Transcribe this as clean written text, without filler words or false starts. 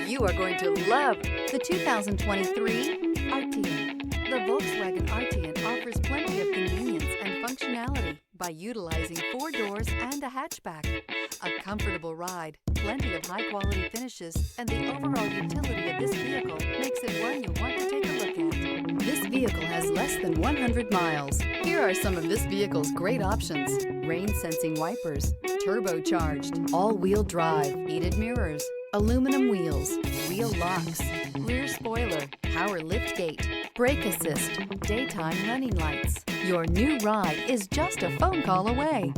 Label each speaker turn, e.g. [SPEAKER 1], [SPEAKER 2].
[SPEAKER 1] You are going to love the 2023 Arteon. The Volkswagen Arteon offers plenty of convenience and functionality by utilizing 4 doors and a hatchback. A comfortable ride, plenty of high-quality finishes, and the overall utility of this vehicle makes it one you want to take a look at. This vehicle has less than 100 miles. Here are some of this vehicle's great options: rain-sensing wipers, turbocharged, all-wheel drive, heated mirrors, aluminum wheels, wheel locks, rear spoiler, power liftgate, brake assist, daytime running lights. Your new ride is just a phone call away.